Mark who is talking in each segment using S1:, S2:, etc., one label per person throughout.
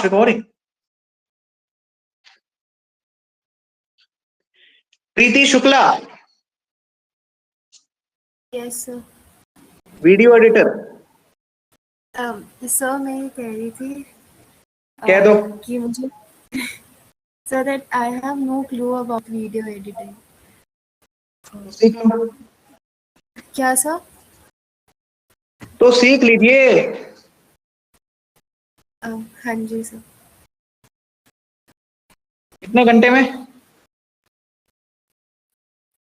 S1: recording. Preeti Shukla,
S2: yes sir.
S1: Video editor.
S2: Sir मैं ये कह रही थी
S1: कह दो।
S2: कि मुझे sir that I have no clue about video editing.
S1: सीख लो।
S2: क्या सर?
S1: तो सीख लीजिए।
S2: हाँ जी सर।
S1: कितने घंटे में?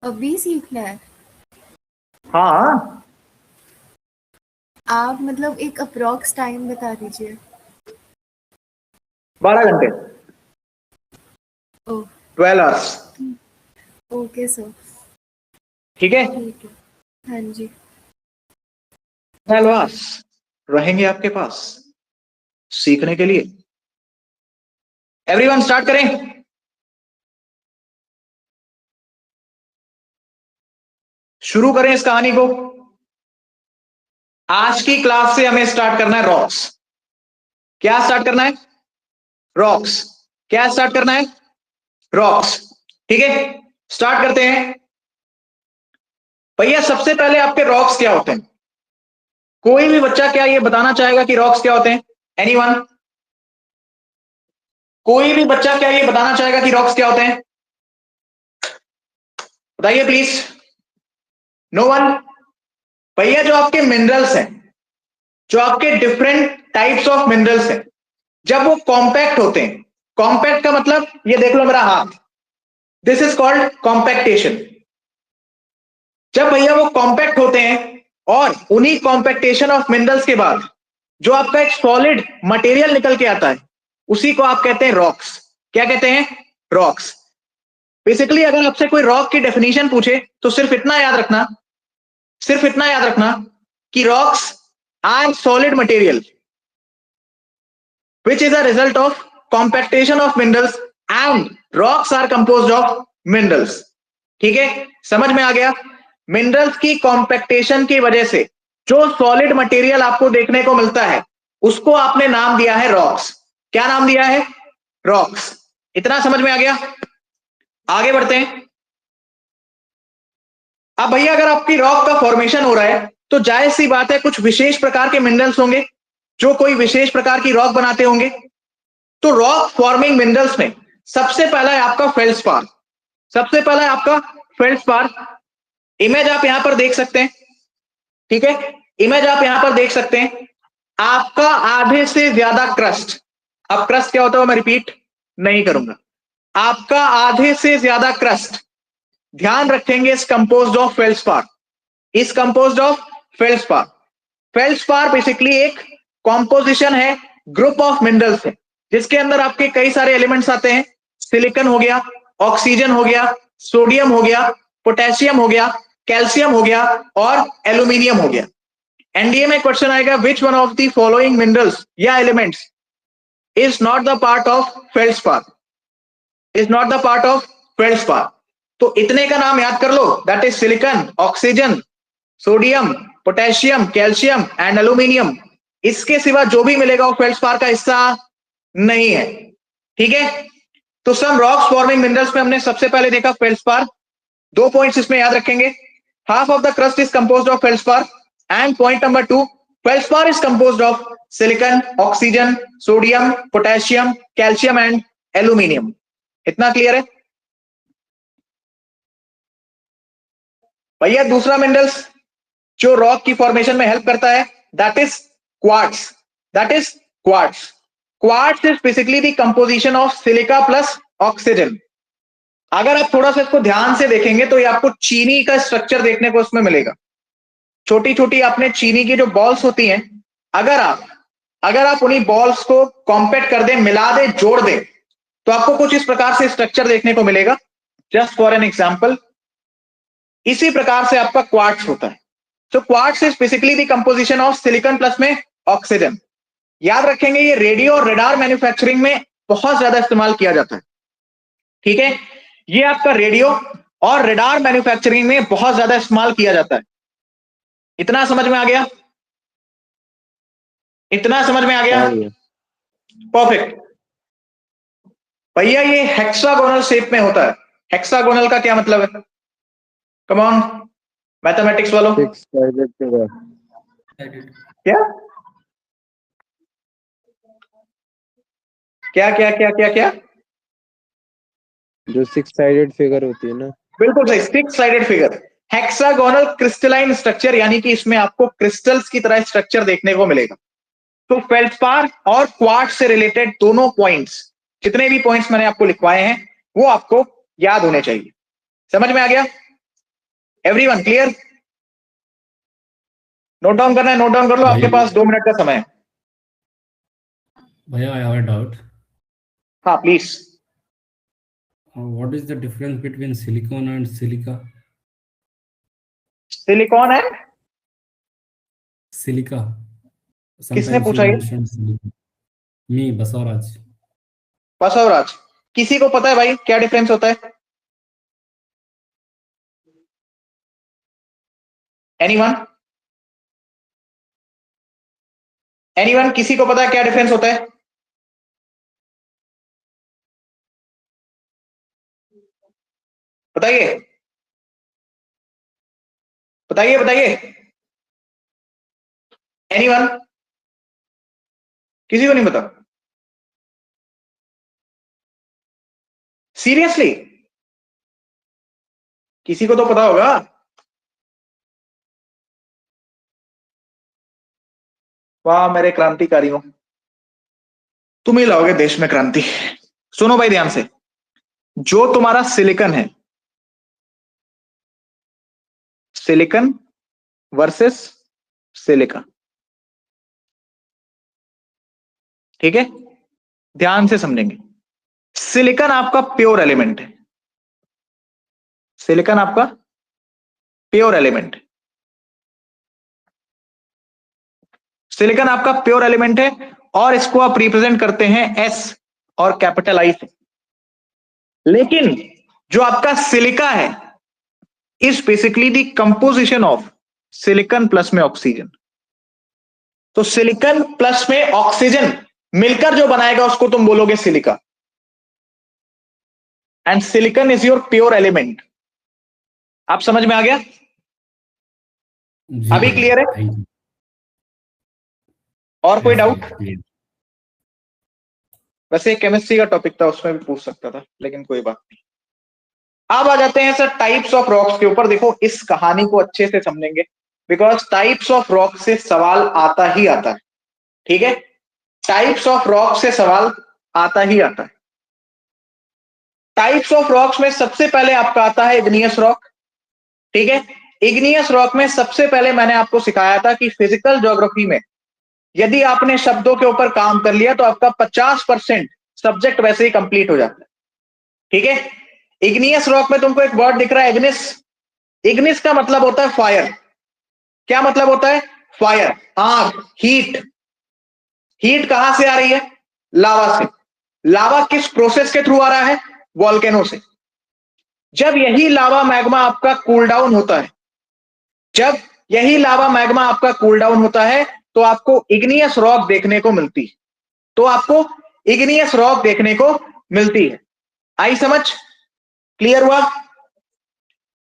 S2: अभी सीखना है?
S1: हाँ,
S2: आप मतलब एक अप्रॉक्स टाइम बता दीजिए।
S1: 12 घंटे।
S2: ओह
S1: 12 आवर्स।
S2: ओके सर,
S1: ठीक है,
S2: ठीक है। हाँ जी।
S1: 12 आवर्स रहेंगे आपके पास सीखने के लिए। एवरीवन स्टार्ट करें। शुरू करें इस कहानी को। आज की क्लास से हमें स्टार्ट करना है रॉक्स। क्या स्टार्ट करना है? रॉक्स। क्या स्टार्ट करना है? रॉक्स। ठीक है, स्टार्ट करते हैं। भैया सबसे पहले आपके रॉक्स क्या होते हैं? कोई भी बच्चा क्या ये बताना चाहेगा कि रॉक्स क्या होते हैं? एनीवन? कोई भी बच्चा क्या ये बताना चाहेगा कि रॉक्स क्या होते हैं? बताइए प्लीज। No one? भैया जो आपके मिनरल्स हैं, जो आपके डिफरेंट टाइप्स ऑफ मिनरल्स हैं, जब वो कॉम्पैक्ट होते हैं, कॉम्पैक्ट का मतलब ये देख लो मेरा हाथ, दिस इज कॉल्ड कॉम्पैक्टेशन। जब भैया वो कॉम्पैक्ट होते हैं और उन्हीं कॉम्पैक्टेशन ऑफ मिनरल्स के बाद जो आपका एक सॉलिड मटेरियल निकल के आता है, उसी को आप कहते हैं रॉक्स। क्या कहते हैं? रॉक्स। बेसिकली अगर आपसे कोई रॉक की डेफिनेशन पूछे तो सिर्फ इतना याद रखना, सिर्फ इतना याद रखना कि rocks are solid material which is a result of compactation of minerals and rocks are composed of minerals. ठीक है, समझ में आ गया? मिनरल्स की कॉम्पैक्टेशन की वजह से जो सॉलिड मटेरियल आपको देखने को मिलता है उसको आपने नाम दिया है रॉक्स। क्या नाम दिया है? रॉक्स। इतना समझ में आ गया? आगे बढ़ते हैं। अब भैया अगर आपकी रॉक का फॉर्मेशन हो रहा है तो जायज सी बात है कुछ विशेष प्रकार के मिनरल्स होंगे जो कोई विशेष प्रकार की रॉक बनाते होंगे। तो रॉक फॉर्मिंग मिनरल्स में सबसे पहला है आपका फेल्डस्पार। सबसे पहला है आपका फेल्डस्पार। इमेज आप यहां पर देख सकते हैं। ठीक है, इमेज आप यहां पर देख सकते हैं। आपका आधे से ज्यादा क्रस्ट, अब क्रस्ट क्या होता है मैं रिपीट नहीं करूंगा। आपका आधे से ज्यादा क्रस्ट ध्यान रखेंगे इस कंपोज्ड ऑफ फेल्डस्पार, इस composed of feldspar. Feldspar basically एक कॉम्पोजिशन है, ग्रुप ऑफ मिनरल्स है जिसके अंदर आपके कई सारे एलिमेंट्स आते हैं। सिलिकॉन हो गया, ऑक्सीजन हो गया, सोडियम हो गया, पोटेशियम हो गया, कैल्शियम हो गया और एल्यूमिनियम हो गया। एनडीए में क्वेश्चन आएगा which one of the following minerals या elements is not the part of feldspar, is not the part of feldspar. तो इतने का नाम याद कर लो, that is silicon, oxygen, sodium, potassium, calcium and aluminium. इसके सिवा जो भी मिलेगा वो फेल्डस्पार का हिस्सा नहीं है। ठीक है, तो सम रॉक्स फॉर्मिंग मिनरल्स में हमने सबसे पहले देखा फेल्डस्पार। 2 पॉइंट्स इसमें याद रखेंगे। Half of the crust is composed of feldspar and point number 2, feldspar is composed of silicon, oxygen, sodium, potassium, calcium and aluminium. इतना क्लियर है भैया? दूसरा मिनरल्स जो रॉक की फॉर्मेशन में हेल्प करता है that is quartz, that is quartz. Quartz is basically the composition of silica plus oxygen. अगर आप थोड़ा सा इसको ध्यान से देखेंगे तो ये आपको चीनी का स्ट्रक्चर देखने को उसमें मिलेगा। छोटी छोटी आपने चीनी की जो बॉल्स होती हैं, अगर आप उन्हीं बॉल्स को कॉम्पैक्ट कर दें, मिला दें, जोड़ दें तो आपको कुछ इस प्रकार से स्ट्रक्चर देखने को मिलेगा। जस्ट फॉर एन एग्जांपल, इसी प्रकार से आपका क्वार्ट्ज होता है। So quartz is basically the composition of silicon plus में ऑक्सीजन। याद रखेंगे ये रेडियो और रडार मैन्युफैक्चरिंग में बहुत ज्यादा इस्तेमाल किया जाता है। ठीक है, ये आपका रेडियो और रडार मैन्युफैक्चरिंग में बहुत ज्यादा इस्तेमाल किया जाता है। इतना समझ में आ गया? इतना समझ में आ गया? परफेक्ट भैया, ये हेक्सागोनल शेप में होता है। हेक्सागोनल का क्या मतलब है? कम ऑन मैथमेटिक्स वालों।
S3: 6-sided figure.
S1: क्या क्या क्या क्या क्या क्या?
S3: जो 6-sided figure होती है ना।
S1: बिल्कुल सही, 6 sided figure. Hexagonal crystalline structure, यानी कि इसमें आपको क्रिस्टल्स की तरह स्ट्रक्चर देखने को मिलेगा। तो फेल्डस्पार और क्वार्ट्ज से रिलेटेड दोनों पॉइंट्स, जितने भी पॉइंट्स मैंने आपको लिखवाए हैं, वो आपको याद होने चाहिए। समझ में आ गया? Everyone clear? नोट डाउन करना है, नोट डाउन कर लो, आपके पास 2 मिनट का समय है।
S4: Bhaiya, I have a doubt.
S1: हाँ please.
S4: What is the difference between silicon and silica?
S1: Silicon and
S4: Silica.
S1: किसने
S4: Sometimes you
S1: पूछा ये?
S4: mentioned silica. Me, Basavaraj.
S1: Basavaraj. किसी को पता है भाई क्या डिफरेंस होता है? एनीवन? एनीवन, किसी को पता है क्या डिफरेंस होता है? बताइए बताइए बताइए। एनीवन? किसी को नहीं पता? सीरियसली? किसी को तो पता होगा। वाह मेरे क्रांतिकारियों, तुम ही लाओगे देश में क्रांति। सुनो भाई ध्यान से, जो तुम्हारा सिलिकॉन है, सिलिकॉन वर्सेस सिलिका, ठीक है? ध्यान से समझेंगे। सिलिकॉन आपका प्योर एलिमेंट है, सिलिकॉन आपका प्योर एलिमेंट है, सिलिकॉन आपका प्योर एलिमेंट है, और इसको आप रिप्रेजेंट करते हैं एस और कैपिटल आई से। लेकिन जो आपका सिलिका है is basically the composition of silicon plus में ऑक्सीजन। तो सिलिकॉन प्लस में ऑक्सीजन मिलकर जो बनाएगा उसको तुम बोलोगे silica, and silicon is your pure element. आप समझ में आ गया?
S4: जी
S1: अभी
S4: भैया,
S1: क्लियर है?
S4: thank you.
S1: और कोई
S4: Yes,
S1: डाउट?
S4: भैया, clear.
S1: वैसे केमिस्ट्री का टॉपिक था, उसमें भी पूछ सकता था, लेकिन कोई बात नहीं। अब आ जाते हैं सर टाइप्स ऑफ रॉक्स के ऊपर। देखो इस कहानी को अच्छे से समझेंगे, बिकॉज टाइप्स ऑफ रॉक से सवाल आता ही आता है, ठीक है? टाइप्स ऑफ रॉक से सवाल आता ही आता है। टाइप्स ऑफ रॉक्स में सबसे पहले आपका आता है इग्नियस रॉक, ठीक है? इग्नियस रॉक में सबसे पहले मैंने आपको सिखाया था कि फिजिकल ज्योग्राफी में यदि आपने शब्दों के ऊपर काम कर लिया तो आपका 50% सब्जेक्ट वैसे ही कंप्लीट हो जाता है, ठीक है? इग्नियस रॉक में तुमको एक वर्ड दिख रहा है, इग्निस। इग्निस का मतलब होता है फायर। क्या मतलब होता है? फायर, आग, हीट। हीट कहां से आ रही है? लावा से। लावा किस प्रोसेस के थ्रू आ रहा है? वॉल्केनो से। जब यही लावा मैग्मा आपका कूल डाउन होता है, जब यही लावा मैग्मा आपका कूल डाउन होता है तो आपको इग्नियस रॉक देखने को मिलती है। तो आपको इग्नियस रॉक देखने को मिलती है। आई समझ? क्लियर हुआ?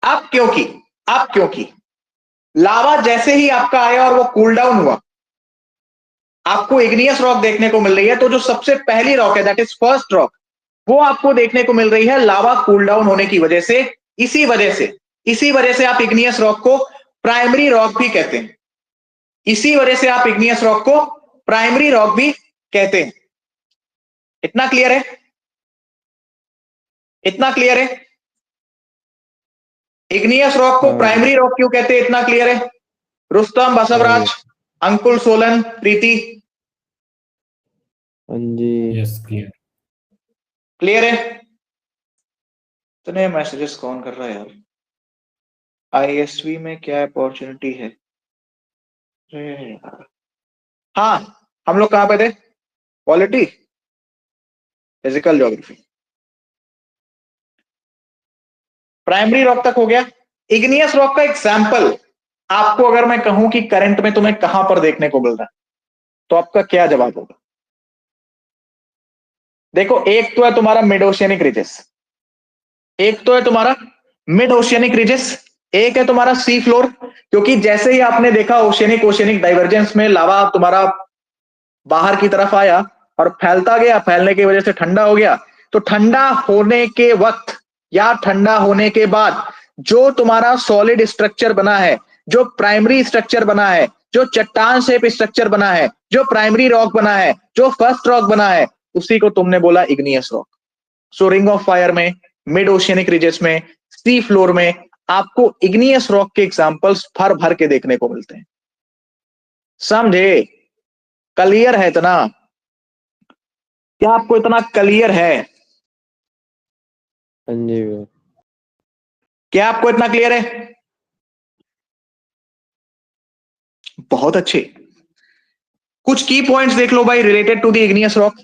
S1: अब क्योंकि लावा जैसे ही आपका आया और वो कूल डाउन हुआ, आपको इग्नियस रॉक देखने को मिल रही है, तो जो सबसे पहली रॉक है, दैट इज फर्स्ट रॉक, वो आपको देखने को मिल रही है लावा कूल डाउन होने की वजह से। इसी वजह से आप इग्नियस रॉक को प्राइमरी रॉक भी कहते हैं। इसी वजह से आप इग्नियस रॉक को प्राइमरी रॉक भी कहते हैं। इतना क्लियर है? इतना क्लियर है? इग्नियस रॉक को
S3: हाँ।
S1: प्राइमरी रॉक क्यों कहते हैं? इतना क्लियर है? रुस्तम, बसवराज, अंकुल, सोलन, प्रीति,
S3: हाँ जी।
S4: Yes, clear.
S1: क्लियर है? इतने मैसेजेस कौन कर रहा है यार? आईएसवी में क्या अपॉर्चुनिटी है? अरे यार। हाँ, हम लोग कहां पे थे? Polity, physical geography, primary rock तक हो गया। इग्नियस रॉक का एग्जाम्पल आपको अगर मैं कहूं कि करंट में तुम्हें कहां पर देखने को मिल रहा है, तो आपका क्या जवाब होगा? देखो, एक तो है तुम्हारा मिड ओशियनिक रिजेस, एक तो है तुम्हारा मिड ओशियनिक रिजेस, एक है तुम्हारा सी फ्लोर, क्योंकि जैसे ही आपने देखा ओशियनिक ओशियनिक डाइवर्जेंस में लावा तुम्हारा बाहर की तरफ आया और फैलता गया, फैलने की वजह से ठंडा हो गया, तो ठंडा होने के वक्त या ठंडा होने के बाद जो तुम्हारा सॉलिड स्ट्रक्चर बना है, जो प्राइमरी स्ट्रक्चर बना है, जो चट्टान शेप स्ट्रक्चर बना है, जो प्राइमरी रॉक बना है, जो फर्स्ट रॉक बना है, उसी को तुमने बोला igneous rock. So ring of fire में, मिड ओशियनिक रिजेस में, सी फ्लोर में आपको इग्नियस रॉक के एग्जांपल्स भर भर के देखने को मिलते हैं। समझे? क्लियर है इतना? क्या आपको इतना क्लियर है?
S3: हाँ जी भैया।
S1: क्या आपको इतना क्लियर है? बहुत अच्छे। कुछ की पॉइंट्स देख लो भाई related to the igneous rock.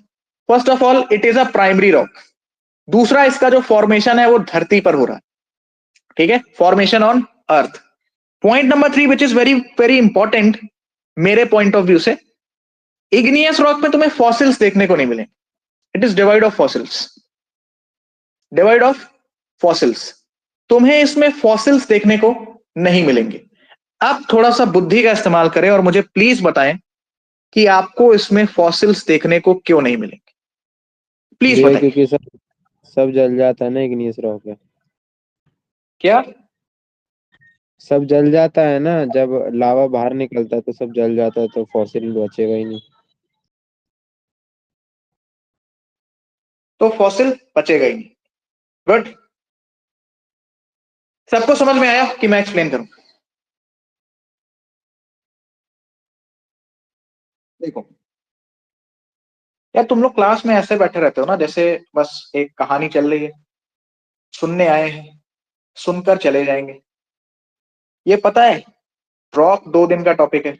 S1: First of all, it is a primary rock. दूसरा, इसका जो फॉर्मेशन है वो धरती पर हो रहा है, ठीक है, formation on earth. Point number 3 which is very very important मेरे पॉइंट ऑफ व्यू से, इग्नियस रॉक में तुम्हें फॉसिल्स देखने को नहीं मिलेंगे। It is divide of fossils, divide of fossils. तुम्हें इसमें फॉसिल्स देखने को नहीं मिलेंगे। अब थोड़ा सा बुद्धि का इस्तेमाल करें और मुझे प्लीज बताएं कि आपको इसमें फॉसिल्स देखने को क्यों नहीं मिलेंगे, प्लीज
S3: भैया
S1: बताइए।
S3: क्योंकि सब जल जाता है ना इग्नियस रॉक में।
S1: क्या?
S3: सब जल जाता है ना, जब लावा बाहर निकलता है तो सब जल जाता है, तो फॉसिल बचेगा ही नहीं।
S1: तो फॉसिल बचेगा ही नहीं। गुड। सबको समझ में आया कि मैं एक्सप्लेन करूं? देखो यार, तुम लोग क्लास में ऐसे बैठे रहते हो ना, जैसे बस एक कहानी चल रही है, सुनने आए हैं, सुनकर चले जाएंगे। ये पता है रॉक 2 दिन का टॉपिक है,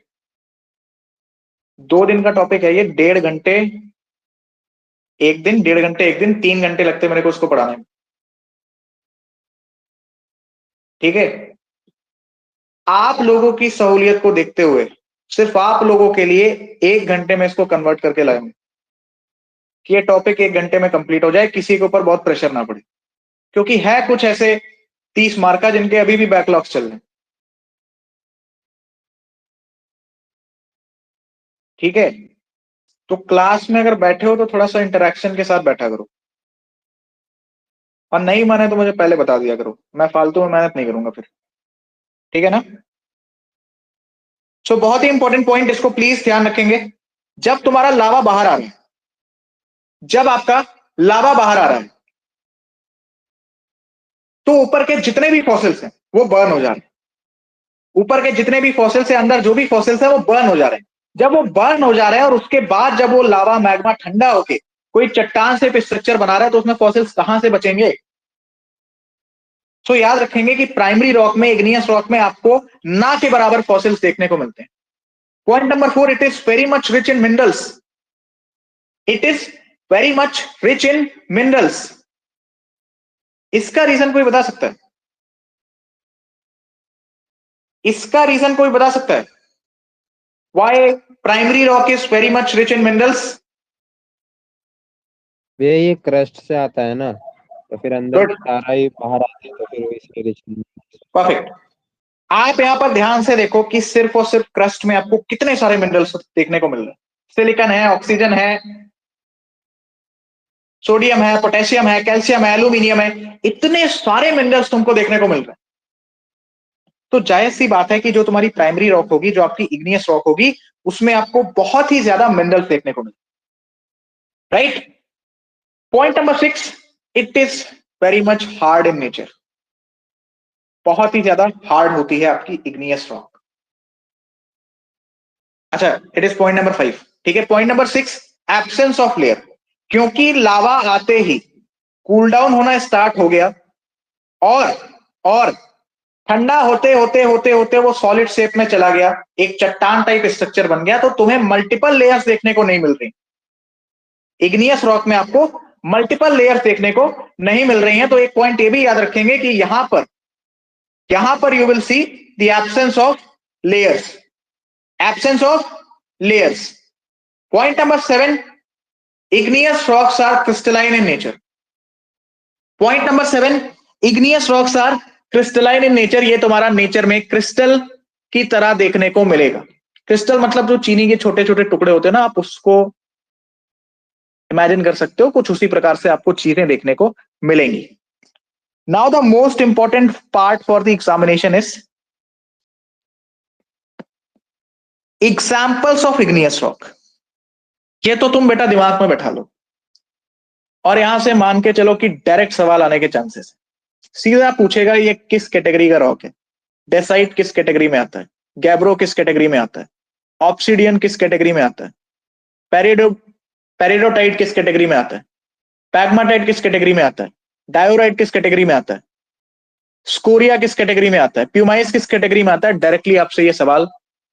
S1: 2 दिन का टॉपिक है ये। 1.5 घंटे एक दिन, 1.5 घंटे एक दिन, 3 घंटे लगते मेरे को उसको पढ़ाने में, ठीक है। आप लोगों की सहूलियत को देखते हुए सिर्फ आप लोगों के लिए 1 घंटे में इसको कन्वर्ट करके लाएंगे कि ये टॉपिक 1 घंटे में कंप्लीट हो जाए, किसी के ऊपर बहुत प्रेशर ना पड़े, क्योंकि है कुछ ऐसे 30 मार्का जिनके अभी भी बैकलॉग्स चल रहे हैं, ठीक है। तो क्लास में अगर बैठे हो तो थोड़ा सा इंटरेक्शन के साथ बैठा करो, और नहीं माने तो मुझे पहले बता दिया करो, मैं फालतू में मेहनत नहीं करूंगा फिर, ठीक है ना। सो बहुत ही इंपॉर्टेंट पॉइंट, इसको प्लीज ध्यान रखेंगे। जब तुम्हारा लावा बाहर आ रहा है, जब आपका लावा बाहर आ रहा है, तो ऊपर के जितने भी फॉसिल्स हैं वो बर्न हो जा रहे हैं। ऊपर के जितने भी फॉसिल्स है, अंदर जो भी फॉसिल्स है वो बर्न हो जा रहे हैं। जब वो बर्न हो जा रहे हैं और उसके बाद जब वो लावा मैग्मा ठंडा होके कोई चट्टान से स्ट्रक्चर बना रहा है, तो उसमें फॉसिल्स कहां से बचेंगे? तो याद रखेंगे कि प्राइमरी रॉक में, इग्नियस रॉक में आपको ना के बराबर फॉसिल्स देखने को मिलते हैं। Point number 4, it is very much rich in minerals. It is very much rich in minerals. इसका रीजन कोई बता सकता है? इसका रीजन कोई बता सकता है? Why primary rock is very much rich in minerals?
S3: भैया ये क्रस्ट से आता है ना, तो फिर अंदर
S1: गुड,
S3: की तारा ही बाहर आती है, तो फिर वो इसलिए रिच।
S1: परफेक्ट। आप यहां पर ध्यान से देखो कि सिर्फ और सिर्फ क्रस्ट में आपको कितने सारे मिनरल्स देखने को मिल रहे हैं। सिलिकॉन है, ऑक्सीजन है, सोडियम है, पोटेशियम है, कैल्शियम है, एल्यूमिनियम है, इतने सारे मिनरल्स तुमको देखने को मिल रहे हैं। तो जायज सी बात है कि जो तुम्हारी प्राइमरी रॉक होगी, जो आपकी इग्नियस रॉक होगी, उसमें आपको बहुत ही ज्यादा मिनरल्स देखने को मिले, right. Point number 6, it is very much hard in nature. बहुत ही ज्यादा हार्ड होती है आपकी इग्नियस रॉक। अच्छा, इट इज पॉइंट नंबर 5, ठीक है। Point number 6, absence of layer. क्योंकि लावा आते ही कूल डाउन होना स्टार्ट हो गया और ठंडा होते होते होते होते वो सॉलिड शेप में चला गया, एक चट्टान टाइप स्ट्रक्चर बन गया, तो तुम्हें मल्टीपल लेयर्स देखने को नहीं मिल रही। इग्नियस रॉक में आपको मल्टीपल लेयर्स देखने को नहीं मिल रही हैं। तो एक पॉइंट ये भी याद रखेंगे कि यहां पर you will see the absence of layers, absence of layers. Point number 7, Igneous rocks are crystalline in nature. Point number 7, igneous rocks are crystalline in nature. ये तुम्हारा नेचर में क्रिस्टल की तरह देखने को मिलेगा. क्रिस्टल मतलब जो चीनी के छोटे छोटे टुकड़े होते हैं ना, आप उसको इमेजिन कर सकते हो, कुछ उसी प्रकार से आपको चीजें देखने को मिलेंगी. Now the most important part for the examination is examples of igneous rock. ये तो तुम बेटा दिमाग में बैठा लो, और यहां से मान के चलो कि डायरेक्ट सवाल आने के चांसेस. सीधा पूछेगा ये किस कैटेगरी का रॉक है. डेसाइट किस कैटेगरी में आता है, गैब्रो किस कैटेगरी में आता है, ऑब्सिडियन किस कैटेगरी में आता है, पेरिडोटाइट किस कैटेगरी में आता है, पैग्माटाइट किस कैटेगरी में आता है, डायोराइट किस कैटेगरी में आता है, स्कोरिया किस कैटेगरी में आता है, प्यूमाइस किस कैटेगरी में आता है. डायरेक्टली आपसे ये सवाल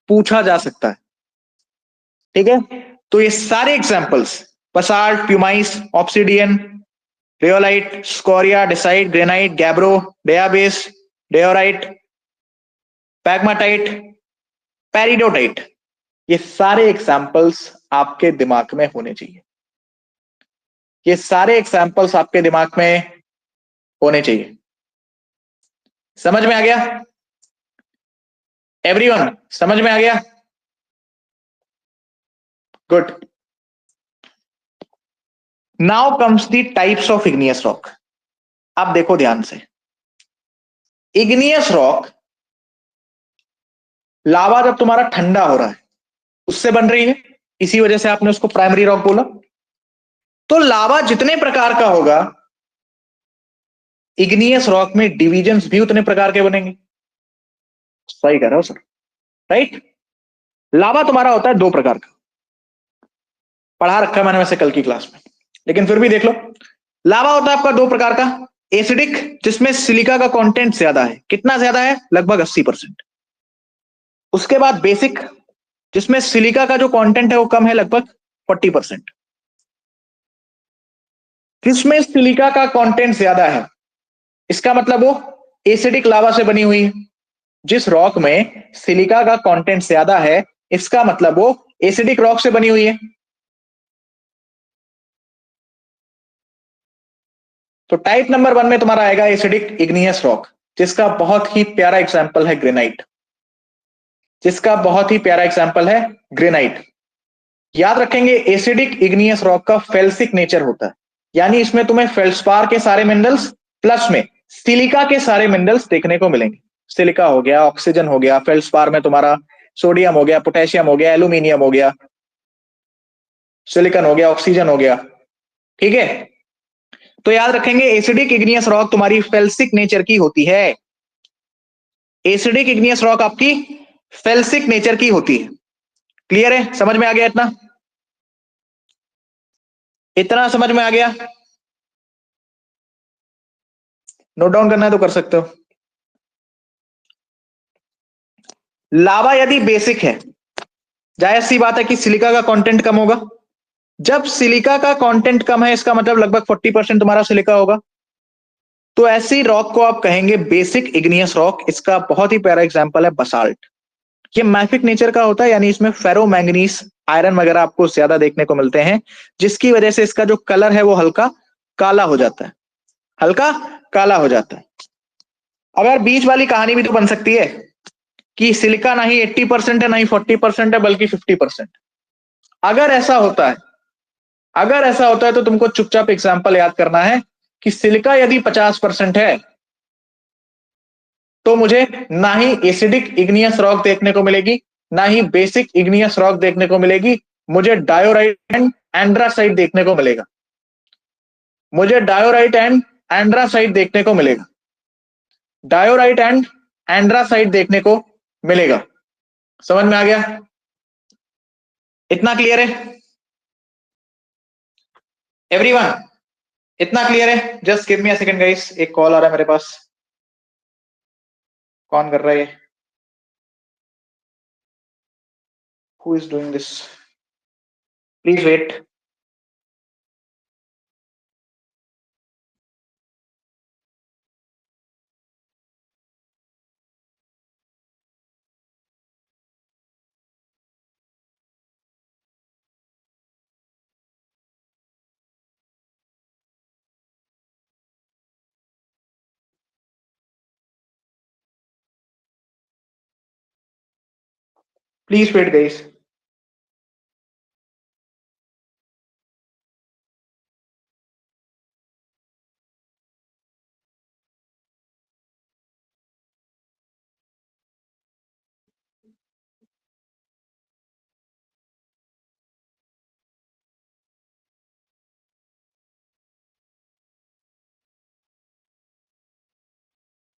S1: पूछा जा सकता है. ठीक है, तो ये सारे examples, basalt, pumice, obsidian, rhyolite, scoria, dacite, granite, gabbro, diabase, diorite, pegmatite, peridotite, ये सारे एग्जांपल्स आपके दिमाग में होने चाहिए. ये सारे एग्जांपल्स आपके दिमाग में होने चाहिए. समझ में आ गया एवरीवन? समझ में आ गया? Good. Now comes the types of igneous rock. अब देखो ध्यान से, इग्नियस रॉक, लावा जब तुम्हारा ठंडा हो रहा है उससे बन रही है, इसी वजह से आपने उसको प्राइमरी रॉक बोला. तो लावा जितने प्रकार का होगा, इग्नियस रॉक में डिविजन्स भी उतने प्रकार के बनेंगे. सही कह रहे हो सर, राइट. लावा तुम्हारा होता है दो प्रकार का, पढ़ा रखा है मैंने वैसे कल की क्लास में, लेकिन फिर भी देख लो. लावा होता है आपका दो प्रकार का, एसिडिक जिसमें सिलिका का कंटेंट ज्यादा है. कितना ज्यादा है? लगभग 80%. उसके बाद बेसिक जिसमें सिलिका का जो कंटेंट है वो कम है, लगभग 40%. किसमें सिलिका का कंटेंट ज्यादा है, इसका मतलब वो एसिडिक लावा से बनी हुई है. जिस रॉक में सिलिका का कंटेंट ज्यादा है, इसका मतलब वो एसिडिक रॉक से बनी हुई है. तो टाइप नंबर 1 में तुम्हारा आएगा एसिडिक इग्नियस रॉक, जिसका बहुत ही प्यारा एग्जांपल है ग्रेनाइट. जिसका बहुत ही प्यारा एग्जांपल है ग्रेनाइट. याद रखेंगे एसिडिक इग्नियस रॉक का फेल्सिक नेचर होता है, यानी इसमें तुम्हें फेल्सपार के सारे मिनरल्स प्लस में सिलिका के सारे मिनरल्स देखने को मिलेंगे. सिलिका हो गया, ऑक्सीजन हो गया, फेल्सपार में तुम्हारा सोडियम हो गया, पोटेशियम हो गया, एल्यूमिनियम हो गया, सिलिकॉन हो गया, ऑक्सीजन हो गया. ठीक है, तो याद रखेंगे एसिडिक इग्नियस रॉक तुम्हारी फेल्सिक नेचर की होती है. एसिडिक इग्नियस रॉक आपकी फेल्सिक नेचर की होती है. क्लियर है? समझ में आ गया? इतना इतना समझ में आ गया? नोट डाउन करना है तो कर सकते हो. लावा यदि बेसिक है, जाहिर सी बात है कि सिलिका का कंटेंट कम होगा. जब सिलिका का कंटेंट कम है, इसका मतलब लगभग 40% तुम्हारा सिलिका होगा. तो ऐसी रॉक को आप कहेंगे बेसिक इग्नियस रॉक. इसका बहुत ही प्यारा एग्जांपल है बसाल्ट. ये मैफिक नेचर का होता है, यानी इसमें फेरो मैंगनीज, आयरन वगैरह आपको ज्यादा देखने को मिलते हैं, जिसकी वजह से इसका जो कलर है वो हल्का काला हो जाता है. हल्का काला हो जाता है. अब यार बीच वाली कहानी भी तो बन सकती है कि सिलिका ना ही 80% है, ना ही 40% है, बल्कि 50%. अगर ऐसा होता है, अगर ऐसा होता है तो तुमको चुपचाप एग्जाम्पल याद करना है कि सिलिका यदि 50% है, तो मुझे ना ही एसिडिक इग्नियस रॉक देखने को मिलेगी, ना ही बेसिक इग्नियस रॉक देखने को मिलेगी. मुझे डायोराइट एंड एंड्रासाइट देखने को मिलेगा. मुझे डायोराइट एंड एंड्रासाइट देखने को मिलेगा. डायोराइट एंड एंड्रासाइट देखने को मिलेगा. समझ में आ गया? इतना क्लियर है एवरीवन? इतना क्लियर है? Just give me a second guys, एक कॉल आ रहा है मेरे पास. कौन कर रहा है ये? Who is doing this? Please wait. Please wait guys.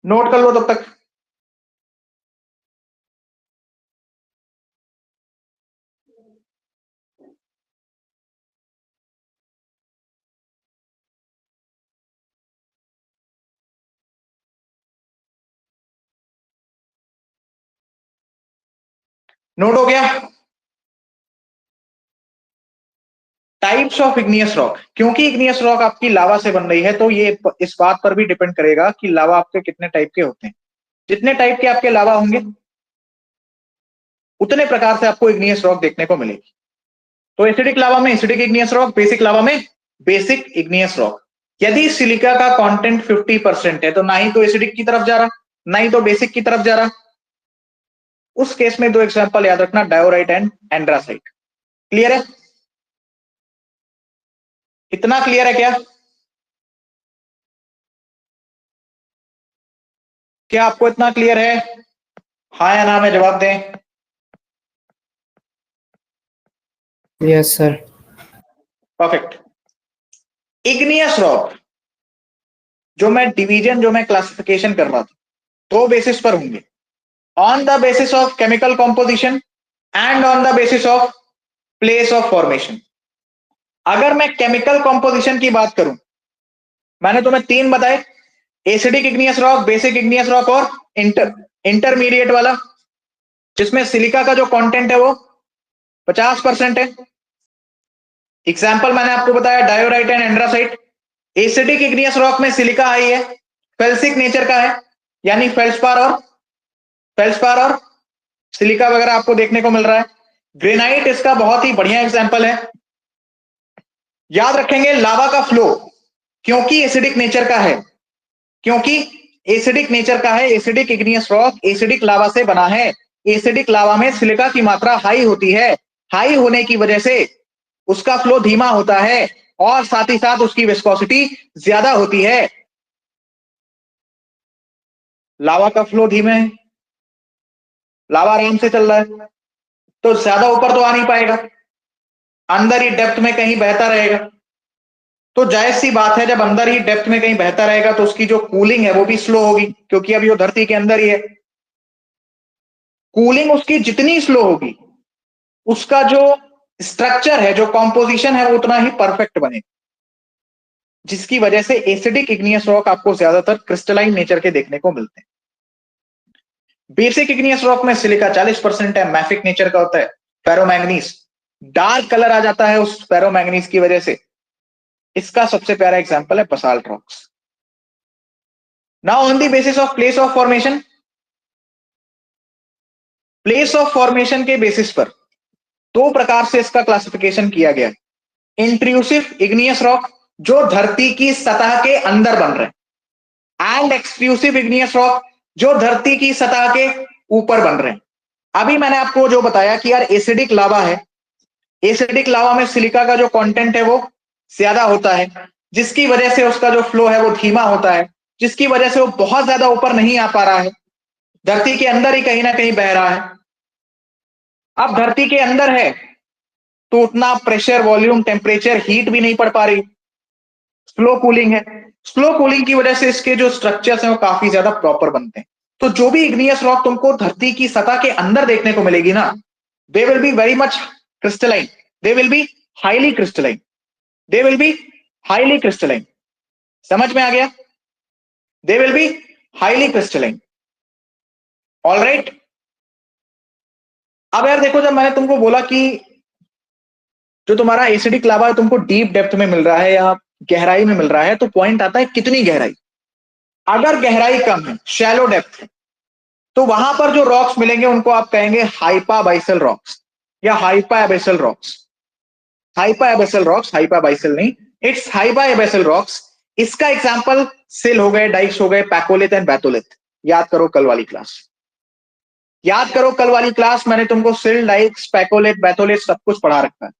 S1: Note कर लो तब तक। नोट हो गया। टाइप्स ऑफ इग्नियस रॉक, क्योंकि इग्नियस रॉक आपकी लावा से बन रही है तो ये इस बात पर भी डिपेंड करेगा कि लावा आपके कितने टाइप के होते हैं। जितने टाइप के आपके लावा होंगे उतने प्रकार से आपको इग्नियस रॉक देखने को मिलेगी। तो एसिडिक लावा में एसिडिक इग्नियस रॉक, बेसिक लावा में बेसिक इग्नियस रॉक। यदि सिलिका का कंटेंट 50% है तो ना ही तो एसिडिक की तरफ जा रहा, ना ही तो बेसिक की तरफ जा रहा। उस केस में दो एग्जांपल याद रखना, डायोराइट एंड एंड्रासाइट। क्लियर है? इतना क्लियर है क्या? क्या आपको इतना क्लियर है? हाँ या ना में जवाब दें।
S5: Yes sir.
S1: Perfect. Igneous rock जो मैं क्लासिफिकेशन कर रहा था, दो बेसिस पर होंगे, on the basis of chemical composition and on the basis of place of formation. अगर मैं केमिकल कॉम्पोजिशन की बात करूं, मैंने तुम्हें तीन बताए, acidic igneous rock, basic igneous rock और इंटरमीडिएट वाला, जिसमें सिलिका का जो कंटेंट है वो 50% है। एग्जाम्पल मैंने आपको बताया diorite and andesite. Acidic igneous rock में सिलिका हाई है, फेल्सिक नेचर का है, यानी फेल्सपार और सिलिका वगैरह आपको देखने को मिल रहा है। ग्रेनाइट इसका बहुत ही बढ़िया एग्जाम्पल है। याद रखेंगे लावा का फ्लो, क्योंकि एसिडिक नेचर का है, acidic igneous rock acidic lava से बना है। एसिडिक लावा में सिलिका की मात्रा हाई होती है, हाई होने की वजह से उसका फ्लो धीमा होता है और साथ ही साथ उसकी विस्कोसिटी ज्यादा होती है। लावा का फ्लो धीमे है, लावा आराम से चल रहा है, तो ज्यादा ऊपर तो आ नहीं पाएगा, अंदर ही डेप्थ में कहीं बहता रहेगा। तो जायज सी बात है, जब अंदर ही डेप्थ में कहीं बहता रहेगा तो उसकी जो कूलिंग है वो भी स्लो होगी, क्योंकि अभी वो धरती के अंदर ही है। कूलिंग उसकी जितनी स्लो होगी, उसका जो स्ट्रक्चर है, जो कॉम्पोजिशन है, वो उतना ही परफेक्ट बनेगा, जिसकी वजह से एसिडिक इग्नियस रॉक आपको ज्यादातर क्रिस्टलाइन नेचर के देखने को मिलते हैं। बेसिक इग्नियस रॉक में सिलिका 40% है, मैफिक नेचर का होता है। फेरोमैंगनीज, डार्क कलर आ जाता है उस फेरोमैंगनीज की वजह से। इसका सबसे प्यारा एग्जांपल है basalt rocks. Now on the basis of place of formation, place of formation के बेसिस पर दो प्रकार से इसका क्लासिफिकेशन किया गया है। इंट्रूसिव इग्नियस रॉक जो धरती की सतह के अंदर बन रहे हैं, एंड एक्सक्लूसिव इग्नियस रॉक जो धरती की सतह के ऊपर बन रहे हैं। अभी मैंने आपको जो बताया कि यार एसिडिक लावा है, एसिडिक लावा में सिलिका का जो कंटेंट है वो ज्यादा होता है, जिसकी वजह से उसका जो फ्लो है वो धीमा होता है, जिसकी वजह से वो बहुत ज्यादा ऊपर नहीं आ पा रहा है, धरती के अंदर ही कहीं ना कहीं बह रहा है। अब धरती के अंदर है तो उतना प्रेशर, वॉल्यूम, टेम्परेचर, हीट भी नहीं पड़ पा रही, स्लो कूलिंग है। स्लो कूलिंग की वजह से इसके जो स्ट्रक्चर्स हैं वो काफी ज्यादा प्रॉपर बनते हैं। तो जो भी इग्नियस रॉक तुमको धरती की सतह के अंदर देखने को मिलेगी ना, they will be very much crystalline, they will be highly crystalline, they will be highly crystalline. समझ में आ गया? They will be highly crystalline. All right. अब यार देखो, जब मैंने तुमको बोला कि जो तुम्हारा एसिडिक लावा तुमको डीप डेप्थ में मिल रहा है या गहराई में मिल रहा है, तो पॉइंट आता है कितनी गहराई। अगर गहराई कम है, शैलो डेप्थ है, तो वहां पर जो रॉक्स मिलेंगे उनको आप कहेंगे हाइपाबाइसल रॉक्स या हाइपाएबेसल रॉक्स। हाइपाएबेसल रॉक्स, हाइपाबाइसल नहीं, इट्स हाइपाएबेसल रॉक्स। इसका एग्जांपल सिल हो गए, डाइक्स हो गए, पैकोलिथ एंड बैथोलिथ। याद करो कल वाली क्लास। याद करो कल वाली क्लास मैंने तुमको सिल, डाइक, स्पेकोलेट, बैथोलेट सब कुछ पढ़ा रखा है।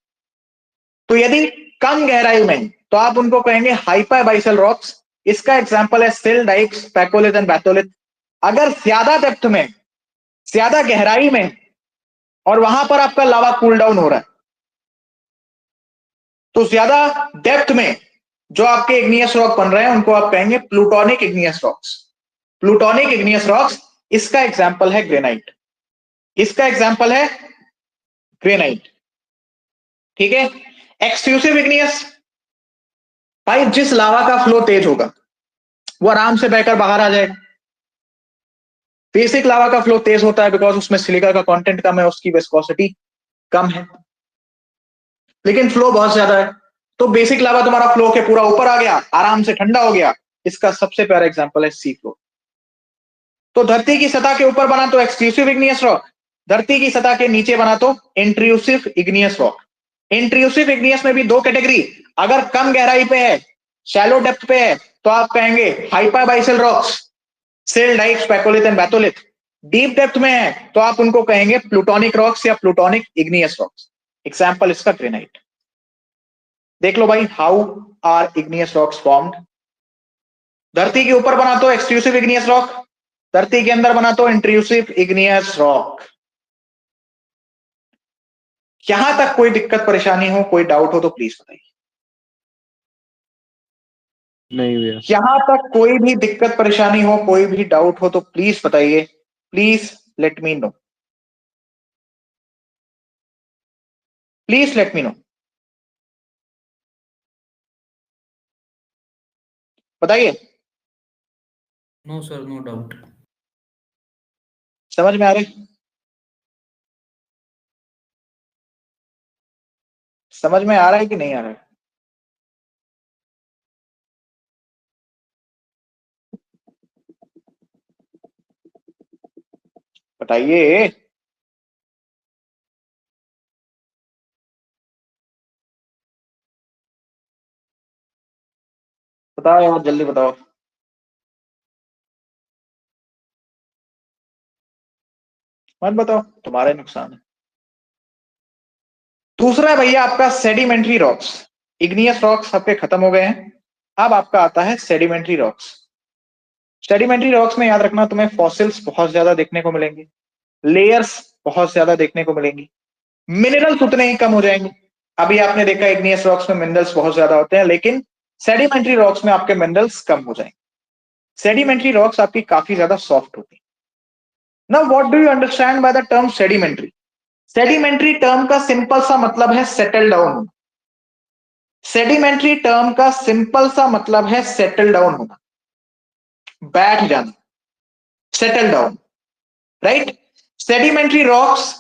S1: तो यदि कम गहराई में तो आप उनको कहेंगे हाइपरबाइसल रॉक्स। इसका एग्जांपल है सिल, डाइक, स्पेकोलेट एंड बैथोलेट। अगर ज्यादा डेप्थ में, ज्यादा गहराई में और वहां पर आपका लावा कूल डाउन हो रहा है, तो ज्यादा डेप्थ में जो आपके इग्नियस रॉक बन रहे हैं उनको आप कहेंगे plutonic igneous rocks. Plutonic igneous rocks, इसका एग्जांपल है ग्रेनाइट। इसका एग्जांपल है ग्रेनाइट। ठीक है। एक्सक्लूसिव इग्नियस, भाई जिस लावा का फ्लो तेज होगा वो आराम से बहकर बाहर आ जाएगा। बेसिक लावा का फ्लो तेज होता है बिकॉज उसमें सिलिका का कंटेंट कम है, उसकी विस्कोसिटी कम है, लेकिन फ्लो बहुत ज्यादा है। तो बेसिक लावा तुम्हारा फ्लो के पूरा ऊपर आ गया, आराम से ठंडा हो गया। इसका सबसे प्यारा एग्जांपल है सी फ्लो। तो धरती की सतह के ऊपर बना तो एक्सक्लूसिव इग्नियस रॉक, धरती की सतह के नीचे बना तो intrusive igneous rock. Intrusive igneous में भी दो कैटेगरी, अगर कम गहराई पे है, शैलो डेप्थ पे है, तो आप कहेंगे hypabyssal rocks, sill, dyke, phacolith and batholith. Deep depth में है तो आप उनको कहेंगे प्लूटोनिक रॉक्स या प्लूटोनिक इग्नियस रॉक्स। एग्जांपल इसका ग्रेनाइट। देख लो भाई, how are igneous rocks formed. धरती के ऊपर बना तो एक्सक्लूसिव इग्नियस रॉक, धरती के अंदर बना तो इंट्रूसिव इग्नियस रॉक। यहां तक कोई दिक्कत परेशानी हो, कोई डाउट हो तो प्लीज बताइए।
S3: नहीं भैया।
S1: यहां तक कोई भी दिक्कत परेशानी हो, कोई भी डाउट हो तो प्लीज बताइए। Please let me know, please let me know. बताइए।
S4: No, sir, no doubt.
S1: समझ में आ रही, समझ में आ रहा है कि नहीं आ रहा है? बताइए। बताओ यार, जल्दी बताओ। मत बताओ, तुम्हारे नुकसान है। दूसरा है भैया आपका सेडिमेंट्री रॉक्स। इग्नियस रॉक्स आपके खत्म हो गए हैं, अब आपका आता है सेडिमेंट्री रॉक्स। सेडिमेंट्री रॉक्स में याद रखना तुम्हें फॉसिल्स बहुत ज्यादा देखने को मिलेंगे, लेयर्स बहुत ज्यादा देखने को मिलेंगी, मिनरल्स उतने ही कम हो जाएंगे। अभी आपने देखा इग्नियस रॉक्स में मिनरल्स बहुत ज्यादा होते हैं, लेकिन सेडिमेंट्री रॉक्स में आपके मिनरल्स कम हो जाएंगे। सेडिमेंट्री रॉक्स आपकी काफी ज्यादा सॉफ्ट होती है। Now what do you understand by the term sedimentary? Sedimentary term का सिंपल सा मतलब है सेटल डाउन। सेडिमेंट्री टर्म का सिंपल सा मतलब है सेटल डाउन होना, बैठ जाना, settle down, right. Sedimentary rocks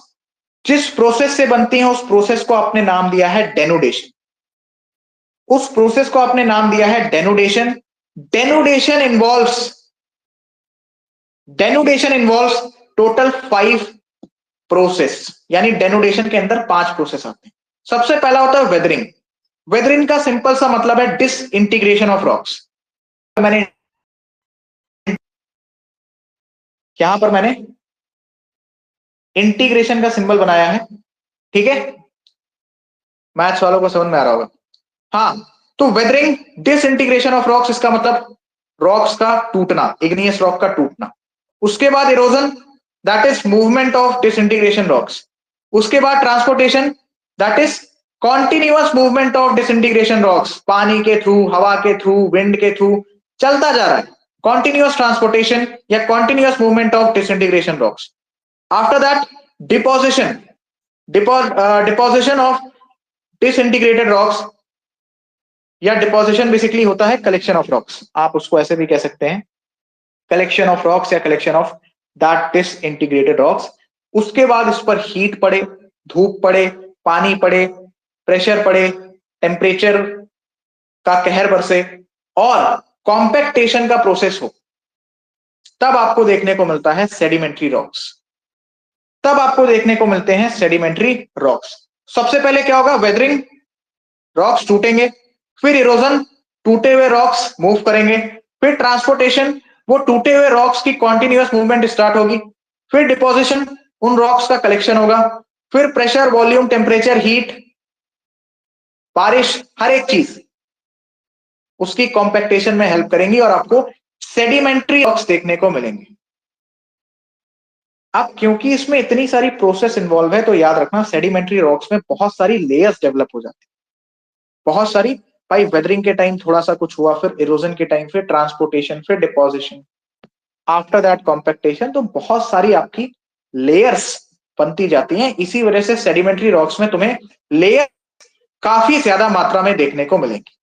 S1: जिस प्रोसेस से बनती हैं उस प्रोसेस को आपने नाम दिया है डेनुडेशन। उस प्रोसेस को आपने नाम दिया है denudation. Denudation involves total 5 process, यानी डेनुडेशन के अंदर 5 प्रोसेस आते हैं। सबसे पहला होता है वेदरिंग। वेदरिंग का सिंपल सा मतलब है डिसइंटीग्रेशन ऑफ रॉक्स। मैंने यहां पर मैंने इंटीग्रेशन का सिंबल बनाया है, ठीक है। मैथ्स वालों को समझ में आ रहा होगा। हाँ, तो वेदरिंग, डिसइंटीग्रेशन ऑफ रॉक्स, इसका मतलब रॉक्स का टूटना, इग्नियस रॉक का टूटना। उसके बाद erosion, that is movement of disintegration rocks. उसके बाद transportation, that is continuous movement of disintegration rocks, पानी के थ्रू, हवा के थ्रू, विंड के थ्रू चलता जा रहा है, कॉन्टिन्यूअस ट्रांसपोर्टेशन या continuous movement of disintegration rocks. After that deposition, deposition of disintegrated rocks, या डिपोजिशन बेसिकली होता है कलेक्शन ऑफ रॉक्स। आप उसको ऐसे भी कह सकते हैं, कलेक्शन ऑफ रॉक्स या collection of that disintegrated rocks. उसके बाद इस पर हीट पड़े, धूप पड़े, पानी पड़े, प्रेशर पड़े, टेम्परेचर का कहर बरसे और कॉम्पैक्टेशन का प्रोसेस हो, तब आपको देखने को मिलता है सेडिमेंट्री रॉक्स। तब आपको देखने को मिलते हैं सेडिमेंट्री रॉक्स। सबसे पहले क्या होगा? वेदरिंग, रॉक्स टूटेंगे, फिर इरोजन, टूटे हुए रॉक्स मूव करेंगे, फिर ट्रांसपोर्टेशन, वो टूटे हुए रॉक्स की कॉन्टिन्यूअस मूवमेंट स्टार्ट होगी, फिर डिपोजिशन, उन रॉक्स का कलेक्शन होगा, फिर प्रेशर, वॉल्यूम, टेम्परेचर, हीट, बारिश, हर एक चीज उसकी कॉम्पैक्टेशन में हेल्प करेंगी और आपको सेडिमेंट्री रॉक्स देखने को मिलेंगे। अब क्योंकि इसमें इतनी सारी प्रोसेस इन्वॉल्व है तो याद रखना सेडिमेंट्री रॉक्स में बहुत सारी लेयर्स डेवलप हो जाती है, बहुत सारी। भाई वेदरिंग के टाइम थोड़ा सा कुछ हुआ, फिर इरोजन के टाइम, फिर ट्रांसपोर्टेशन, फिर डिपोजिशन, आफ्टर दैट कॉम्पैक्टेशन, तो बहुत सारी आपकी लेयर्स बनती जाती हैं। इसी वजह से सेडिमेंट्री रॉक्स में तुम्हें लेयर काफी ज्यादा मात्रा में देखने को मिलेंगी।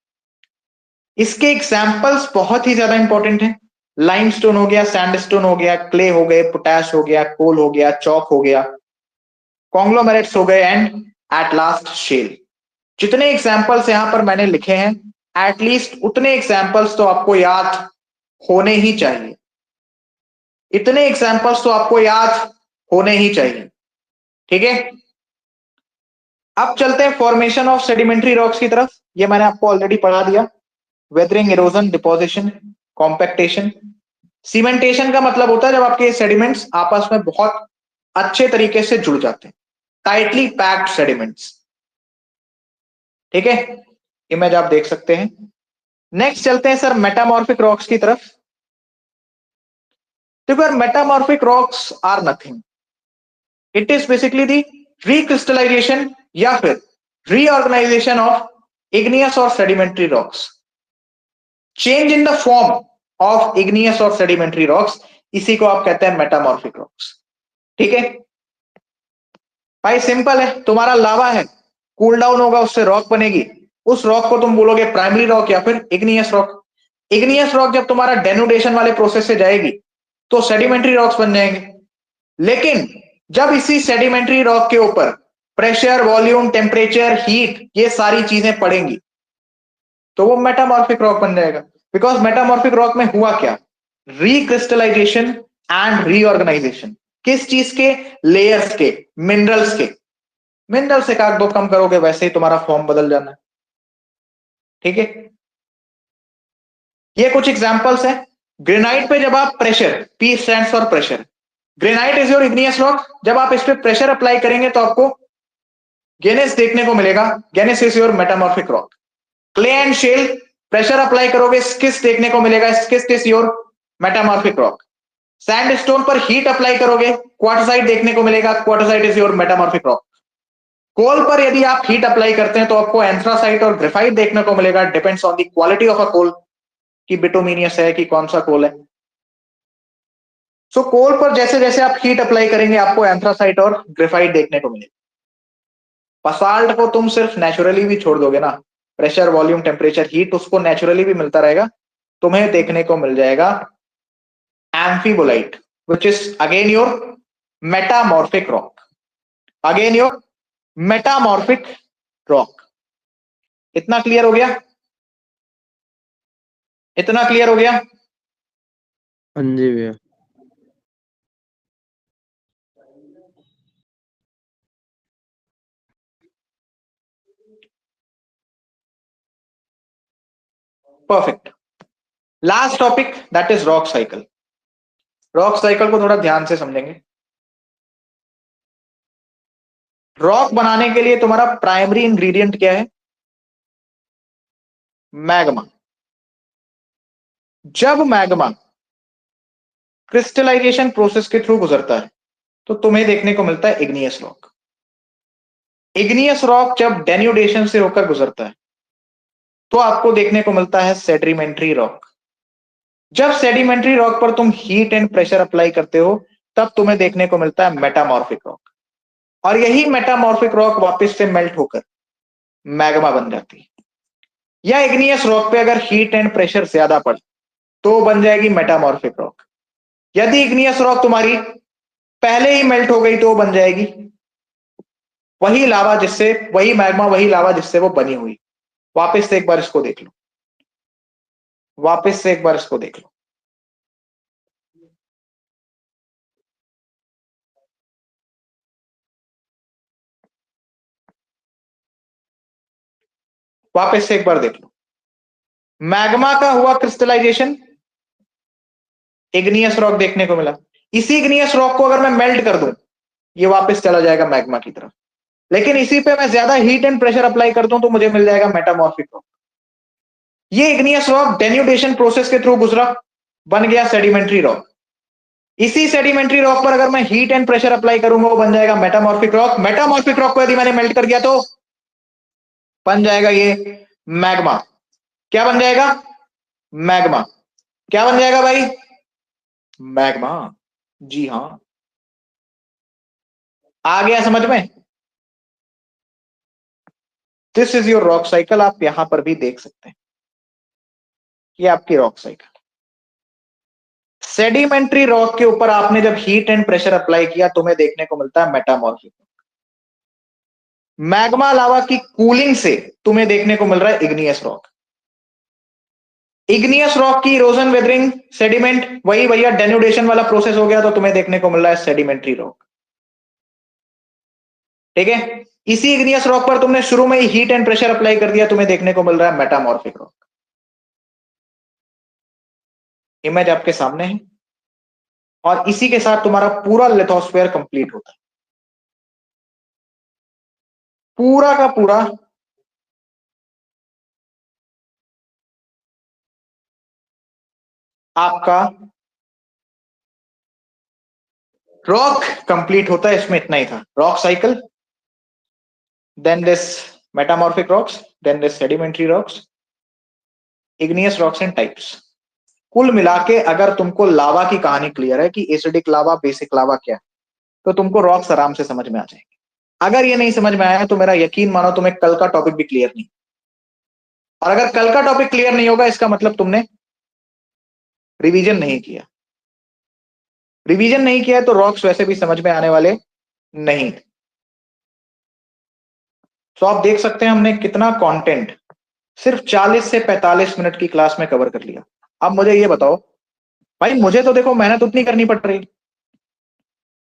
S1: इसके एग्जाम्पल्स बहुत ही ज्यादा इंपॉर्टेंट हैं। लाइमस्टोन हो गया, सैंडस्टोन हो गया, क्ले हो गए, पोटैश हो गया, कोल हो गया, चॉक हो गया, कॉन्ग्लोमेरेट्स हो गए एंड एट लास्ट शेल। जितने एग्जाम्पल्स यहां पर मैंने लिखे हैं एटलीस्ट उतने एग्जाम्पल्स तो आपको याद होने ही चाहिए, इतने एग्जाम्पल्स तो आपको याद होने ही चाहिए। ठीक है, अब चलते हैं फॉर्मेशन ऑफ सेडिमेंट्री रॉक्स की तरफ। ये मैंने आपको ऑलरेडी पढ़ा दिया, वेदरिंग, इरोजन, डिपोजिशन, कॉम्पैक्टेशन। सीमेंटेशन का मतलब होता है जब आपके सेडिमेंट्स आपस में बहुत अच्छे तरीके से जुड़ जाते हैं, टाइटली पैक्ड सेडिमेंट्स। ठीक है, इमेज आप देख सकते हैं। नेक्स्ट चलते हैं सर मेटामॉर्फिक रॉक्स की तरफ। देखो यार, metamorphic rocks are nothing, it is basically the recrystallisation या फिर रीऑर्गेनाइजेशन ऑफ इग्नियस और sedimentary rocks. Change in the form of igneous और सेडिमेंट्री रॉक्स, इसी को आप कहते हैं मेटामॉर्फिक रॉक्स। ठीक है भाई, सिंपल है, तुम्हारा लावा है, कूल डाउन होगा, उससे रॉक बनेगी, उस रॉक को तुम बोलोगे प्राइमरी रॉक या फिर इग्नियस रॉक। इग्नियस रॉक जब तुम्हारा डेनुडेशन वाले प्रोसेस से जाएगी तो सेडिमेंट्री रॉक्स बन जाएंगे। लेकिन जब इसी सेडिमेंट्री रॉक के ऊपर प्रेशर, वॉल्यूम, टेम्परेचर, हीट, ये सारी चीजें पड़ेंगी तो वो मेटामॉर्फिक रॉक बन जाएगा। बिकॉज मेटामॉर्फिक रॉक में हुआ क्या, रिक्रिस्टलाइजेशन एंड रीऑर्गेनाइजेशन। किस चीज के, लेयर्स के, मिनरल्स के। मिनरल्स एक आध दो कम करोगे वैसे ही तुम्हारा फॉर्म बदल जाना है। ठीक है, ये कुछ एग्जांपल्स हैं। ग्रेनाइट पे जब आप pressure, P stands for pressure, granite is your igneous rock. जब आप इस पे प्रेशर अप्लाई करेंगे तो आपको गेनेस देखने को मिलेगा, gneiss is your metamorphic rock. Clay and shale, pressure apply करोगे, स्किस्ट देखने को मिलेगा, schist is your metamorphic rock. Sandstone पर हीट अप्लाई करोगे, क्वार्टजाइट देखने को मिलेगा, quartzite is your metamorphic rock. Coal पर यदि आप हीट अप्लाई करते हैं तो आपको एंथ्रासाइट और ग्रेफाइट देखने को मिलेगा, depends on the quality of a coal, कि बिटुमिनियस है कि कौन सा कोल है। सो कोल पर जैसे जैसे आप हीट अप्लाई करेंगे आपको एंथ्रासाइट और ग्रेफाइट देखने को मिलेगा। बसाल्ट को तुम सिर्फ नेचुरली भी छोड़ दोगे ना, प्रेशर, वॉल्यूम, टेम्परेचर, हीट उसको नेचुरली भी मिलता रहेगा, तुम्हें देखने को मिल जाएगा एम्फीबोलाइट, which is again your metamorphic rock, again your metamorphic rock। इतना क्लियर हो गया, इतना क्लियर हो गया।
S3: हाँ जी भैया।
S1: Perfect. Last topic that is rock cycle. Rock cycle को थोड़ा ध्यान से समझेंगे। रॉक बनाने के लिए तुम्हारा प्राइमरी इंग्रेडिएंट क्या है, मैग्मा। जब मैग्मा क्रिस्टलाइजेशन प्रोसेस के थ्रू गुजरता है तो तुम्हें देखने को मिलता है इग्नियस रॉक। इग्नियस रॉक जब डेन्यूडेशन से होकर गुजरता है तो आपको देखने को मिलता है सेडिमेंट्री रॉक। जब सेडिमेंट्री रॉक पर तुम हीट एंड प्रेशर अप्लाई करते हो तब तुम्हें देखने को मिलता है मेटामॉर्फिक रॉक, और यही मेटामॉर्फिक रॉक वापस से मेल्ट होकर मैग्मा बन जाती है। या इग्नियस रॉक पे अगर हीट एंड प्रेशर ज्यादा पड़े तो बन जाएगी मेटामॉर्फिक रॉक। यदि इग्नियस रॉक तुम्हारी पहले ही मेल्ट हो गई तो बन जाएगी वही लावा जिससे, वही मैग्मा, वही लावा जिससे वो बनी हुई। वापस से एक बार इसको देख लो, वापस से एक बार इसको देख लो। वापस से एक बार देख लो। मैग्मा का हुआ क्रिस्टलाइजेशन, इग्नियस रॉक देखने को मिला। इसी इग्नियस रॉक को अगर मैं मेल्ट कर दूं, ये वापस चला जाएगा मैग्मा की तरफ। लेकिन इसी पे मैं ज्यादा हीट एंड प्रेशर अप्लाई कर दूं तो मुझे मिल जाएगा मेटामॉर्फिक रॉक। ये इग्नियस रॉक डेन्यूडेशन प्रोसेस के थ्रू गुजरा, बन गया सेडिमेंट्री रॉक। इसी सेडिमेंट्री रॉक पर अगर मैं हीट एंड प्रेशर अप्लाई करूंगा, वो बन जाएगा मेटामॉर्फिक रॉक। मेटामॉर्फिक रॉक को यदि मैंने मेल्ट कर दिया तो बन जाएगा ये मैग्मा। क्या बन जाएगा? मैग्मा। क्या बन जाएगा भाई? मैग्मा। जी हां, आ गया समझ में? This is your rock cycle. आप यहां पर भी देख सकते हैं, ये आपकी रॉक साइकिल। सेडिमेंट्री रॉक के ऊपर आपने जब हीट एंड प्रेशर अप्लाई किया, तुम्हें देखने को मिलता है मेटामॉर्फिक। मैग्मा लावा की कूलिंग से तुम्हें देखने को मिल रहा है इग्नियस रॉक। इग्नियस रॉक की इरोजन, वेदरिंग, सेडिमेंट, वही भैया डेन्यूडेशन वाला प्रोसेस हो गया, तो तुम्हें देखने को मिल रहा है सेडिमेंट्री रॉक। ठीक है, इसी इग्नियस रॉक पर तुमने शुरू में ही हीट एंड प्रेशर अप्लाई कर दिया, तुम्हें देखने को मिल रहा है मेटामॉर्फिक रॉक। इमेज आपके सामने है, और इसी के साथ तुम्हारा पूरा लिथोस्फीयर कंप्लीट होता है। पूरा का पूरा आपका रॉक कंप्लीट होता है। इसमें इतना ही था, rock cycle, then this metamorphic rocks, then this sedimentary rocks, igneous rocks and types. कुल मिला के अगर तुमको लावा की कहानी क्लियर है कि एसिडिक लावा, बेसिक लावा क्या है, तो तुमको रॉक्स आराम से समझ में आ जाएंगे। अगर ये नहीं समझ में आया है तो मेरा यकीन मानो तुम्हें कल का टॉपिक भी क्लियर नहीं। और अगर कल का टॉपिक क्लियर नहीं होगा, इसका मतलब तुमने रिवीजन नहीं किया। रिवीजन नहीं किया है तो रॉक्स वैसे भी समझ में आने वाले नहीं। तो आप देख सकते हैं हमने कितना कंटेंट सिर्फ 40 से 45 मिनट की क्लास में कवर कर लिया। अब मुझे ये बताओ भाई, मुझे तो देखो मेहनत उतनी करनी पड़ रही,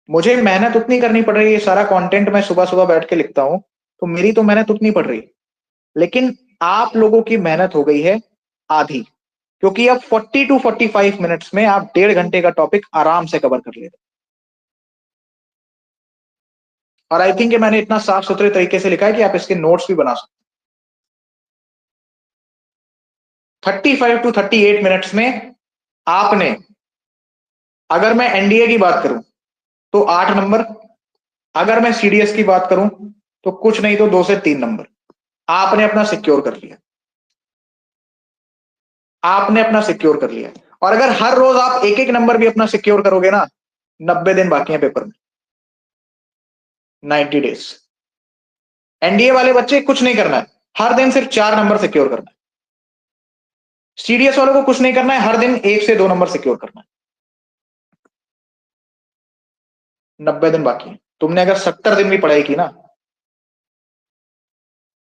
S1: मुझे मेहनत उतनी करनी पड़ रही है। सारा कंटेंट मैं सुबह सुबह बैठ के लिखता हूं, तो मेरी तो मेहनत उतनी पड़ रही है। लेकिन आप लोगों की मेहनत हो गई है आधी, क्योंकि अब 40 टू 45 मिनट्स में आप 1.5 घंटे का टॉपिक आराम से कवर कर लेते। और आई थिंक मैंने इतना साफ सुथरे तरीके से लिखा है कि आप इसके नोट्स भी बना सकते। 35 टू 38 मिनट्स में आपने, अगर मैं एनडीए की बात करूं तो 8 नंबर, अगर मैं सीडीएस की बात करूं तो कुछ नहीं तो 2 से 3 नंबर आपने अपना सिक्योर कर लिया। आपने अपना सिक्योर कर लिया। और अगर हर रोज आप एक एक नंबर भी अपना सिक्योर करोगे ना, 90 दिन बाकी हैं पेपर में, 90 डेज। एनडीए वाले बच्चे कुछ नहीं करना है, हर दिन सिर्फ 4 नंबर सिक्योर करना है। सीडीएस वालों को कुछ नहीं करना है, हर दिन 1 से 2 नंबर सिक्योर करना है। 90 दिन बाकी है। तुमने अगर 70 दिन भी पढ़ाई की ना,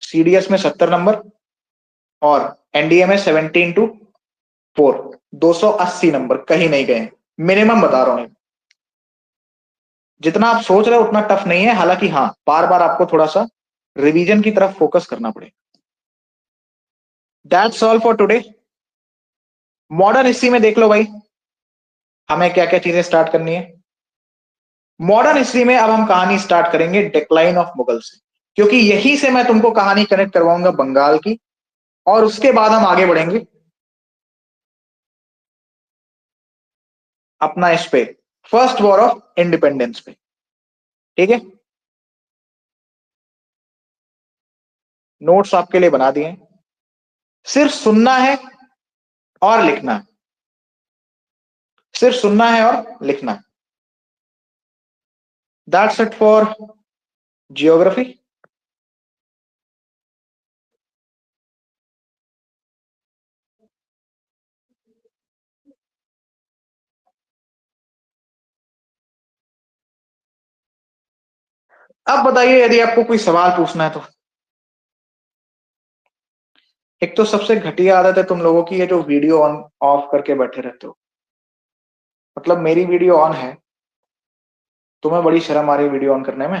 S1: सीडीएस में 70 नंबर और एनडीए में 17 टू 4, 280 नंबर कहीं नहीं गए। मिनिमम बता रहा हूं। जितना आप सोच रहे हो उतना टफ नहीं है, हालांकि हाँ, बार बार आपको थोड़ा सा रिवीजन की तरफ फोकस करना पड़ेगा। That's all for today. Modern history में देख लो भाई, हमें क्या क्या चीजें स्टार्ट करनी है। मॉडर्न हिस्ट्री में अब हम कहानी स्टार्ट करेंगे डिक्लाइन ऑफ मुगल से, क्योंकि यही से मैं तुमको कहानी कनेक्ट करवाऊंगा बंगाल की, और उसके बाद हम आगे बढ़ेंगे अपना इस पे फर्स्ट वॉर ऑफ इंडिपेंडेंस पे। ठीक है, नोट्स आपके लिए बना दिए, सिर्फ सुनना है और लिखना है। सिर्फ सुनना है और लिखना है। That's it for geography. अब बताइए यदि आपको कोई सवाल पूछना है तो। एक तो सबसे घटिया आदत है तुम लोगों की, ये जो वीडियो ऑन ऑफ करके बैठे रहते हो। मतलब मेरी वीडियो ऑन है, तुम्हें बड़ी शर्म आ रही है वीडियो ऑन करने में।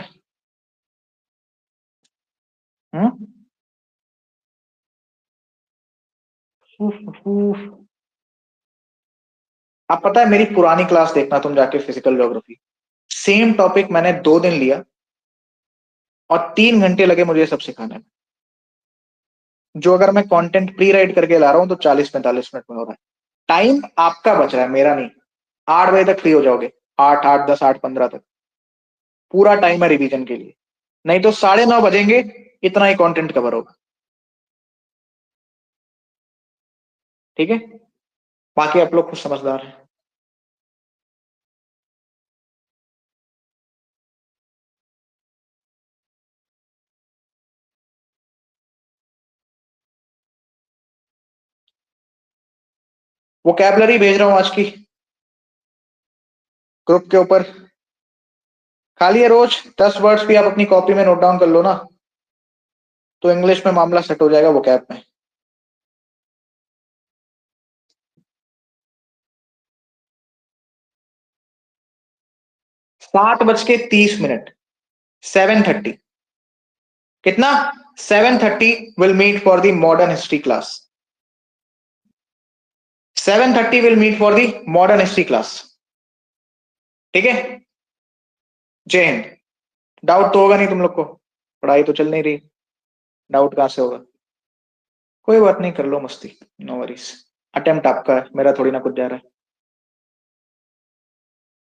S1: हम्म। आप पता है मेरी पुरानी क्लास देखना तुम जाके, फिजिकल ज्योग्राफी, सेम टॉपिक मैंने 2 दिन लिया और 3 घंटे लगे मुझे सब सिखाने में। जो अगर मैं कंटेंट प्री राइट करके ला रहा हूं तो 40-45 मिनट में हो रहा है। टाइम आपका बच रहा है, मेरा नहीं। 8 बजे तक फ्री हो जाओगे, 8, 8:10, 8:15 तक पूरा टाइम है रिवीजन के लिए। नहीं तो 9:30 बजेंगे, इतना ही कंटेंट कवर होगा। ठीक है, बाकी आप लोग खुद समझदार हैं। वोकैबुलरी भेज रहा हूं आज की ग्रुप के ऊपर। खाली है रोज 10 वर्ड्स भी आप अपनी कॉपी में नोट डाउन कर लो ना, तो इंग्लिश में मामला सेट हो जाएगा वोकैब में। (7:30) 7:30 कितना? 7:30 will meet for the modern history class. 7:30 will meet for the modern history class. ठीक है, जय हिंद। डाउट तो होगा नहीं तुम लोग को, पढ़ाई तो चल नहीं रही, डाउट कहां से होगा? कोई बात नहीं, कर लो मस्ती, नो वरीज। अटेम्प्ट आपका है, मेरा थोड़ी ना कुछ जा रहा है।